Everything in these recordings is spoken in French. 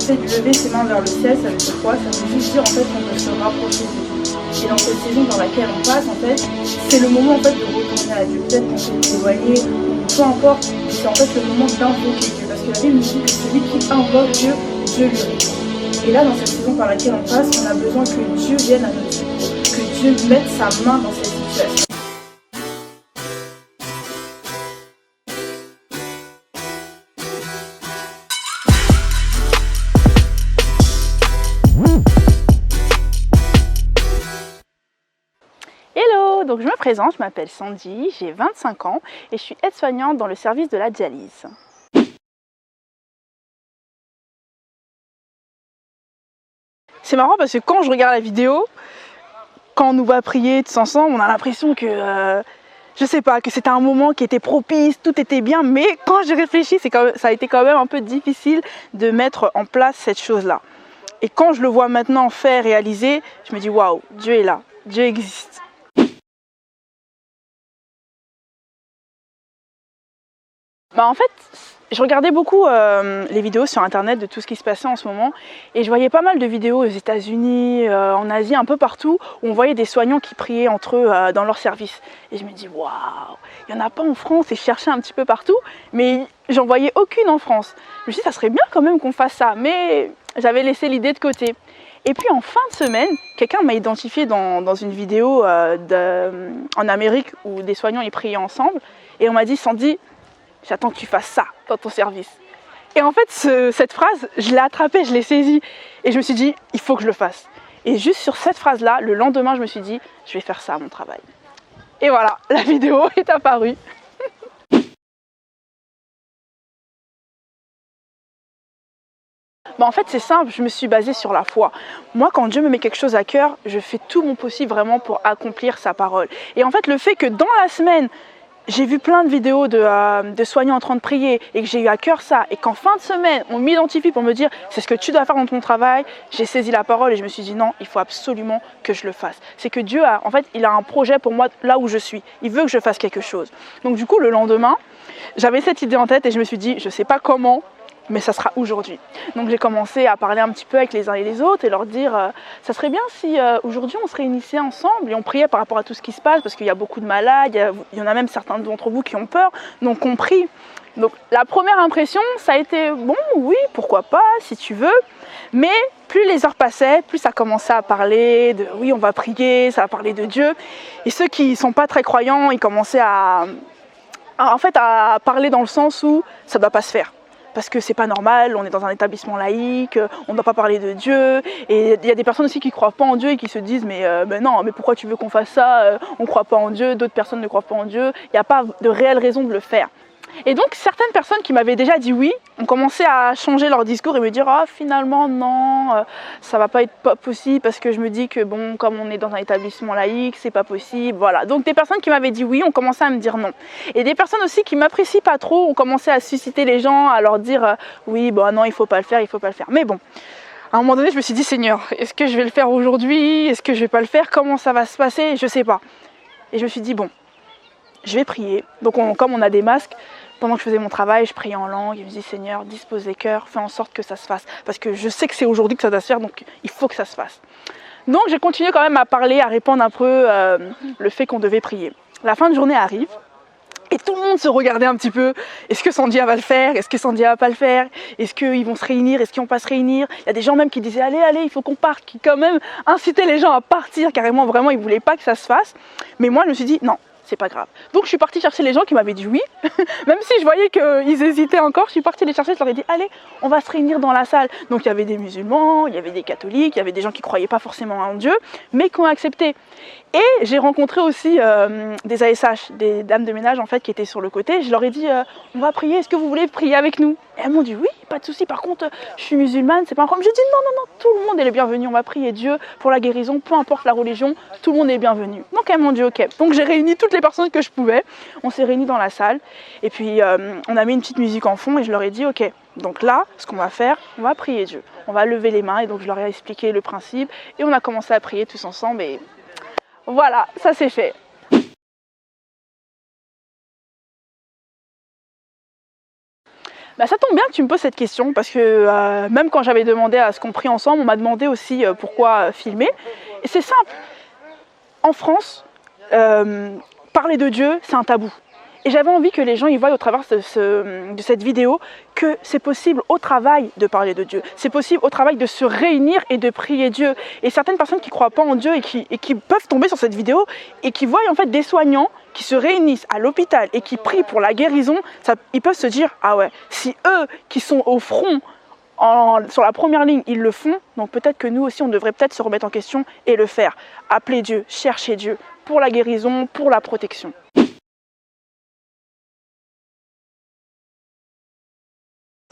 fait de lever ses mains vers le ciel, ça veut dire quoi? Ça veut juste dire en fait qu'on peut se rapprocher de Dieu. Et dans cette saison dans laquelle on passe, en fait, c'est le moment en fait de retourner à Dieu. Peut-être qu'on s'est éloigné, peu importe, c'est en fait le moment d'invoquer Dieu. Parce que la Bible nous dit que celui qui invoque Dieu, Dieu lui répond. Et là, dans cette saison par laquelle on passe, on a besoin que Dieu vienne à notre secours, que Dieu mette sa main dans cette situation. Hello, donc je me présente, je m'appelle Sandy, j'ai 25 ans et je suis aide-soignante dans le service de la dialyse. C'est marrant parce que quand je regarde la vidéo, quand on nous va prier tous ensemble, on a l'impression que, je sais pas, que c'était un moment qui était propice, tout était bien, mais quand j'ai réfléchi, ça a été quand même un peu difficile de mettre en place cette chose-là. Et quand je le vois maintenant faire, réaliser, je me dis waouh, Dieu est là, Dieu existe. En fait, je regardais beaucoup les vidéos sur internet de tout ce qui se passait en ce moment et je voyais pas mal de vidéos aux États-Unis, en Asie, un peu partout où on voyait des soignants qui priaient entre eux dans leur service. Et je me dis waouh, il n'y en a pas en France et je cherchais un petit peu partout, mais j'en voyais aucune en France. Je me suis dit ça serait bien quand même qu'on fasse ça, mais j'avais laissé l'idée de côté. Et puis en fin de semaine, quelqu'un m'a identifié dans une vidéo en Amérique où des soignants y priaient ensemble et on m'a dit Sandy, j'attends que tu fasses ça dans ton service. Et en fait, cette phrase, je l'ai attrapée, je l'ai saisie. Et je me suis dit, il faut que je le fasse. Et juste sur cette phrase-là, le lendemain, je me suis dit, je vais faire ça à mon travail. Et voilà, la vidéo est apparue. En fait, c'est simple, je me suis basée sur la foi. Moi, quand Dieu me met quelque chose à cœur, je fais tout mon possible vraiment pour accomplir sa parole. Et en fait, le fait que dans la semaine, j'ai vu plein de vidéos de soignants en train de prier et que j'ai eu à cœur ça et qu'en fin de semaine, on m'identifie pour me dire c'est ce que tu dois faire dans ton travail, j'ai saisi la parole et je me suis dit non, il faut absolument que je le fasse. C'est que Dieu a, en fait, il a un projet pour moi là où je suis. Il veut que je fasse quelque chose. Donc du coup, le lendemain, j'avais cette idée en tête et je me suis dit je sais pas comment, mais ça sera aujourd'hui. Donc j'ai commencé à parler un petit peu avec les uns et les autres et leur dire ça serait bien si aujourd'hui on se réunissait ensemble et on priait par rapport à tout ce qui se passe parce qu'il y a beaucoup de malades, il y en a même certains d'entre vous qui ont peur, donc on prie. Donc la première impression ça a été bon oui pourquoi pas si tu veux, mais plus les heures passaient, plus ça commençait à parler de oui on va prier, ça va parler de Dieu et ceux qui ne sont pas très croyants ils commençaient à parler dans le sens où ça ne doit pas se faire. Parce que c'est pas normal, on est dans un établissement laïque, on ne doit pas parler de Dieu. Et il y a des personnes aussi qui ne croient pas en Dieu et qui se disent mais non, mais pourquoi tu veux qu'on fasse ça? On ne croit pas en Dieu, d'autres personnes ne croient pas en Dieu. Il n'y a pas de réelle raison de le faire. Et donc certaines personnes qui m'avaient déjà dit oui ont commencé à changer leur discours et me dire ah finalement non, ça va pas être possible parce que je me dis que bon comme on est dans un établissement laïque c'est pas possible, voilà. Donc des personnes qui m'avaient dit oui ont commencé à me dire non. Et des personnes aussi qui m'apprécient pas trop ont commencé à susciter les gens, à leur dire oui bon non il faut pas le faire, il faut pas le faire. Mais bon, à un moment donné je me suis dit Seigneur, est-ce que je vais le faire aujourd'hui? Est-ce que je vais pas le faire? Comment ça va se passer? Je sais pas. Et je me suis dit bon, je vais prier. Donc comme on a des masques, pendant que je faisais mon travail, je priais en langue, et je me dis Seigneur, dispose les cœurs, fais en sorte que ça se fasse. Parce que je sais que c'est aujourd'hui que ça doit se faire, donc il faut que ça se fasse. Donc j'ai continué quand même à parler, à répandre un peu le fait qu'on devait prier. La fin de journée arrive, et tout le monde se regardait un petit peu. Est-ce que Sandy va le faire? Est-ce que Sandy va pas le faire? Est-ce qu'ils vont se réunir? Est-ce qu'ils vont pas se réunir? Il y a des gens même qui disaient allez, il faut qu'on parte, qui quand même incitaient les gens à partir carrément, vraiment ils voulaient pas que ça se fasse. Mais moi je me suis dit non. C'est pas grave. Donc je suis partie chercher les gens qui m'avaient dit oui, même si je voyais qu'ils hésitaient encore, je suis partie les chercher, je leur ai dit allez, on va se réunir dans la salle. Donc il y avait des musulmans, il y avait des catholiques, il y avait des gens qui croyaient pas forcément en Dieu, mais qui ont accepté. Et j'ai rencontré aussi des ASH, des dames de ménage en fait qui étaient sur le côté. Je leur ai dit on va prier, est-ce que vous voulez prier avec nous? Et elles m'ont dit oui, pas de souci. Par contre, je suis musulmane, c'est pas un problème. J'ai dit non, tout le monde est le bienvenu. On va prier Dieu pour la guérison, peu importe la religion, tout le monde est bienvenu. Donc elles m'ont dit ok. Donc j'ai réuni toutes les personnes que je pouvais. On s'est réunis dans la salle et puis on a mis une petite musique en fond et je leur ai dit ok. Donc là, ce qu'on va faire, on va prier Dieu. On va lever les mains et donc je leur ai expliqué le principe et on a commencé à prier tous ensemble et voilà, ça c'est fait. Bah, ça tombe bien que tu me poses cette question parce que même quand j'avais demandé à ce qu'on prie ensemble, on m'a demandé aussi pourquoi filmer. Et c'est simple, en France, parler de Dieu, c'est un tabou. Et j'avais envie que les gens y voient au travers de cette vidéo que c'est possible au travail de parler de Dieu. C'est possible au travail de se réunir et de prier Dieu. Et certaines personnes qui ne croient pas en Dieu et qui peuvent tomber sur cette vidéo et qui voient en fait des soignants qui se réunissent à l'hôpital et qui prient pour la guérison, ils peuvent se dire « Ah ouais, si eux qui sont au front, sur la première ligne, ils le font, donc peut-être que nous aussi, on devrait peut-être se remettre en question et le faire. Appeler Dieu, chercher Dieu pour la guérison, pour la protection. »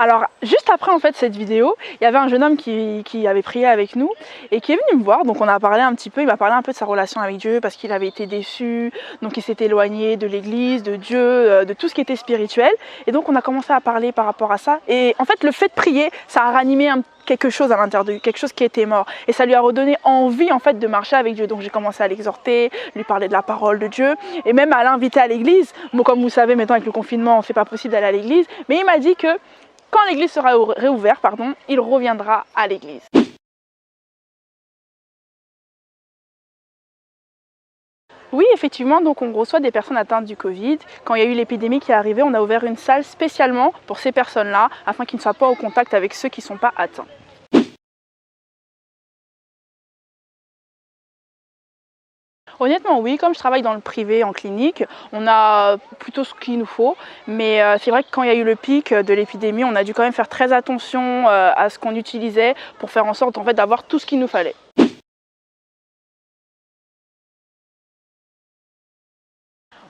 Alors, juste après en fait cette vidéo, il y avait un jeune homme qui avait prié avec nous et qui est venu me voir. Donc on a parlé un petit peu, il m'a parlé un peu de sa relation avec Dieu parce qu'il avait été déçu, donc il s'était éloigné de l'église, de Dieu, de tout ce qui était spirituel. Et donc on a commencé à parler par rapport à ça. Et en fait le fait de prier, ça a ranimé quelque chose à l'intérieur de lui, quelque chose qui était mort. Et ça lui a redonné envie en fait de marcher avec Dieu. Donc j'ai commencé à l'exhorter, lui parler de la parole de Dieu et même à l'inviter à l'église. Bon, comme vous savez maintenant avec le confinement, c'est pas possible d'aller à l'église. Mais il m'a dit que quand l'église sera réouverte, il reviendra à l'église. Oui, effectivement, donc on reçoit des personnes atteintes du Covid. Quand il y a eu l'épidémie qui est arrivée, on a ouvert une salle spécialement pour ces personnes-là, afin qu'ils ne soient pas au contact avec ceux qui ne sont pas atteints. Honnêtement, oui, comme je travaille dans le privé, en clinique, on a plutôt ce qu'il nous faut. Mais c'est vrai que quand il y a eu le pic de l'épidémie, on a dû quand même faire très attention à ce qu'on utilisait pour faire en sorte en fait, d'avoir tout ce qu'il nous fallait.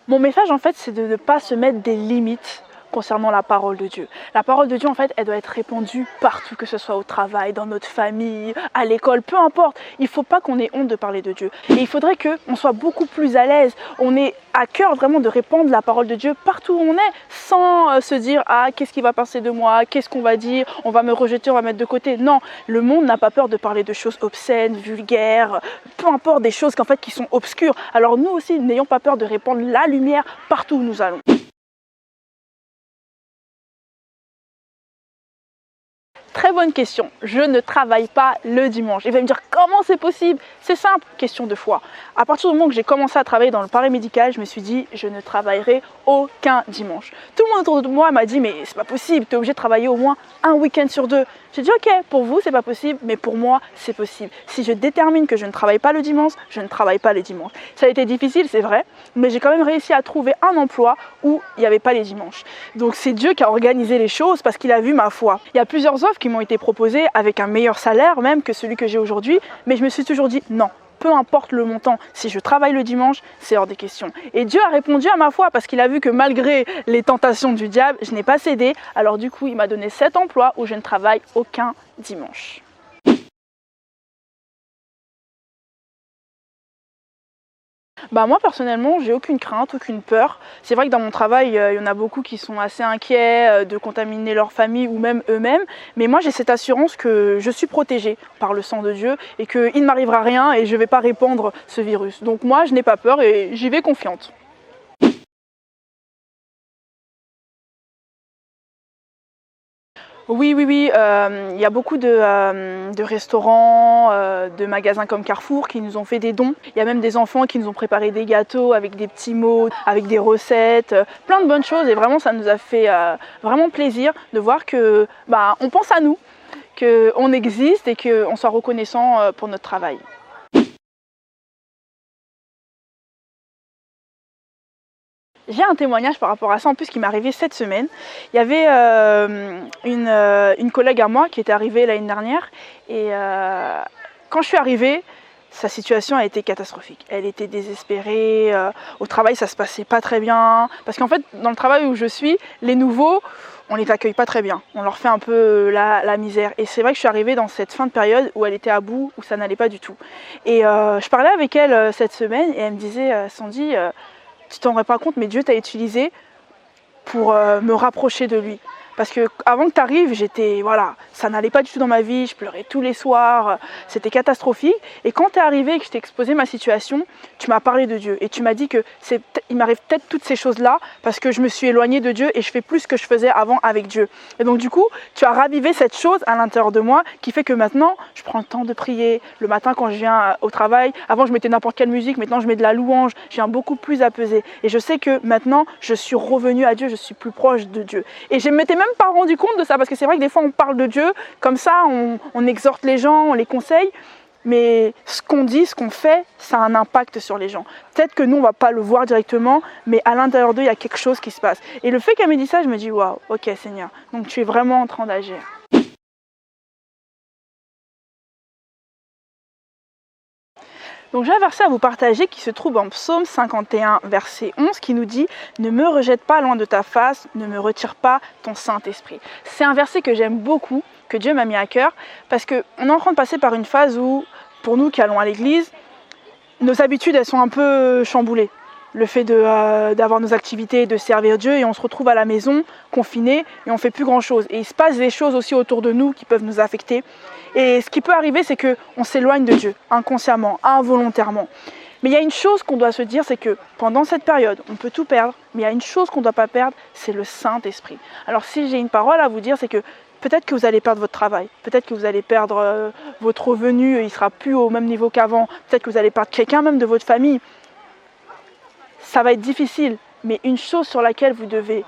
Mon message, en fait, c'est de ne pas se mettre des limites concernant la parole de Dieu. La parole de Dieu, en fait, elle doit être répandue partout, que ce soit au travail, dans notre famille, à l'école, peu importe. Il ne faut pas qu'on ait honte de parler de Dieu. Et il faudrait qu'on soit beaucoup plus à l'aise. On ait à cœur vraiment de répandre la parole de Dieu partout où on est, sans se dire « Ah, qu'est-ce qui va penser de moi? Qu'est-ce qu'on va dire? On va me rejeter, on va mettre de côté. » Non, le monde n'a pas peur de parler de choses obscènes, vulgaires, peu importe, des choses qui sont obscures. Alors nous aussi, n'ayons pas peur de répandre la lumière partout où nous allons. Très bonne question. Je ne travaille pas le dimanche. Il va me dire comment c'est possible? C'est simple, question de foi. À partir du moment que j'ai commencé à travailler dans le paramédical, je me suis dit je ne travaillerai aucun dimanche. Tout le monde autour de moi m'a dit mais c'est pas possible, tu es obligé de travailler au moins un week-end sur 2. J'ai dit ok, pour vous c'est pas possible, mais pour moi c'est possible. Si je détermine que je ne travaille pas le dimanche, je ne travaille pas les dimanches. Ça a été difficile, c'est vrai, mais j'ai quand même réussi à trouver un emploi où il n'y avait pas les dimanches. Donc c'est Dieu qui a organisé les choses parce qu'il a vu ma foi. Il y a plusieurs offres qui m'ont été proposées avec un meilleur salaire même que celui que j'ai aujourd'hui, mais je me suis toujours dit non. Peu importe le montant, si je travaille le dimanche, c'est hors des questions. Et Dieu a répondu à ma foi parce qu'il a vu que malgré les tentations du diable, je n'ai pas cédé. Alors du coup, il m'a donné cet emploi où je ne travaille aucun dimanche. Bah moi personnellement j'ai aucune crainte, aucune peur. C'est vrai que dans mon travail il y en a beaucoup qui sont assez inquiets de contaminer leur famille ou même eux-mêmes. Mais moi j'ai cette assurance que je suis protégée par le sang de Dieu et qu'il ne m'arrivera rien et je ne vais pas répandre ce virus. Donc moi je n'ai pas peur et j'y vais confiante. Oui, il y a beaucoup de restaurants, de magasins comme Carrefour qui nous ont fait des dons. Il y a même des enfants qui nous ont préparé des gâteaux avec des petits mots, avec des recettes, plein de bonnes choses. Et vraiment, ça nous a fait vraiment plaisir de voir que on pense à nous, qu'on existe et qu'on soit reconnaissant pour notre travail. J'ai un témoignage par rapport à ça en plus qui m'est arrivé cette semaine. Il y avait une collègue à moi qui était arrivée l'année dernière et quand je suis arrivée, sa situation a été catastrophique. Elle était désespérée, au travail ça se passait pas très bien parce qu'en fait dans le travail où je suis, les nouveaux on les accueille pas très bien, on leur fait un peu la misère. Et c'est vrai que je suis arrivée dans cette fin de période où elle était à bout, où ça n'allait pas du tout. Et je parlais avec elle cette semaine et elle me disait Sandy, tu t'en rends pas compte, mais Dieu t'a utilisé pour me rapprocher de lui. Parce que avant que tu arrives, voilà, ça n'allait pas du tout dans ma vie, je pleurais tous les soirs, c'était catastrophique. Et quand tu es arrivé et que je t'ai exposé ma situation, tu m'as parlé de Dieu. Et tu m'as dit que il m'arrive peut-être toutes ces choses-là parce que je me suis éloignée de Dieu et je fais plus ce que je faisais avant avec Dieu. Et donc du coup, tu as ravivé cette chose à l'intérieur de moi qui fait que maintenant, je prends le temps de prier. Le matin quand je viens au travail, avant je mettais n'importe quelle musique, maintenant je mets de la louange, je viens beaucoup plus apaisée. Et je sais que maintenant, je suis revenue à Dieu, je suis plus proche de Dieu. Et je ne m'étais même pas rendu compte de ça, parce que c'est vrai que des fois on parle de Dieu, comme ça on exhorte les gens, on les conseille, mais ce qu'on dit, ce qu'on fait, ça a un impact sur les gens. Peut-être que nous on ne va pas le voir directement, mais à l'intérieur d'eux il y a quelque chose qui se passe. Et le fait qu'elle me dise ça, je me dis waouh, ok Seigneur, donc tu es vraiment en train d'agir. Donc j'ai un verset à vous partager qui se trouve en Psaume 51, verset 11, qui nous dit « Ne me rejette pas loin de ta face, ne me retire pas ton Saint-Esprit ». C'est un verset que j'aime beaucoup, que Dieu m'a mis à cœur, parce qu'on est en train de passer par une phase où, pour nous qui allons à l'église, nos habitudes elles sont un peu chamboulées. Le fait d'avoir nos activités, de servir Dieu, et on se retrouve à la maison, confiné, et on ne fait plus grand-chose. Et il se passe des choses aussi autour de nous qui peuvent nous affecter. Et ce qui peut arriver, c'est qu'on s'éloigne de Dieu, inconsciemment, involontairement. Mais il y a une chose qu'on doit se dire, c'est que pendant cette période, on peut tout perdre, mais il y a une chose qu'on ne doit pas perdre, c'est le Saint-Esprit. Alors si j'ai une parole à vous dire, c'est que peut-être que vous allez perdre votre travail, peut-être que vous allez perdre votre revenu, il ne sera plus au même niveau qu'avant, peut-être que vous allez perdre quelqu'un même de votre famille. Ça va être difficile, mais une chose sur laquelle vous devez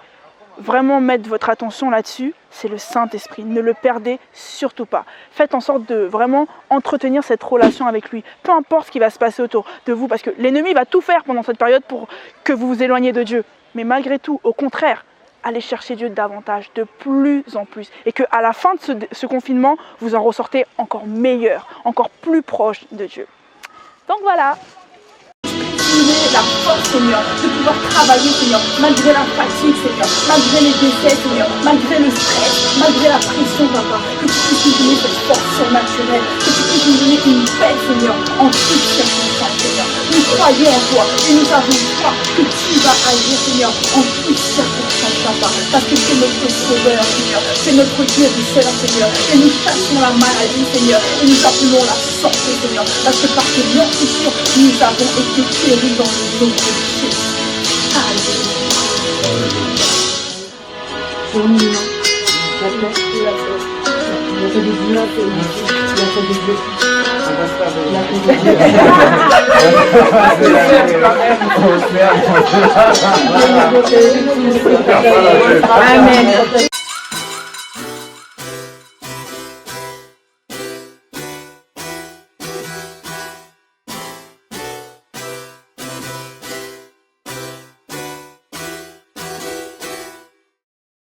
vraiment mettre votre attention là-dessus, c'est le Saint-Esprit. Ne le perdez surtout pas. Faites en sorte de vraiment entretenir cette relation avec lui. Peu importe ce qui va se passer autour de vous, parce que l'ennemi va tout faire pendant cette période pour que vous vous éloigniez de Dieu. Mais malgré tout, au contraire, allez chercher Dieu davantage, de plus en plus. Et qu'à la fin de ce confinement, vous en ressortez encore meilleur, encore plus proche de Dieu. Donc voilà. La force, Seigneur, de pouvoir travailler, Seigneur, malgré la fatigue, Seigneur, malgré les décès, Seigneur, malgré le stress, malgré la pression, Papa, que tu puisses nous donner cette force surnaturelle, que tu puisses nous donner une paix, Seigneur, en toutes circonstances, Seigneur. Nous croyons en toi et nous avons foi que tu vas agir, Seigneur, en toutes circonstances, Papa, parce que c'est notre sauveur, Seigneur, c'est notre guérisseur, Seigneur, et nous chassons la maladie, Seigneur, et nous appelons la santé, Seigneur, parce que par tes meurtrissures, nous avons été guéris dans le nom de Jésus. Alléluia. Amen.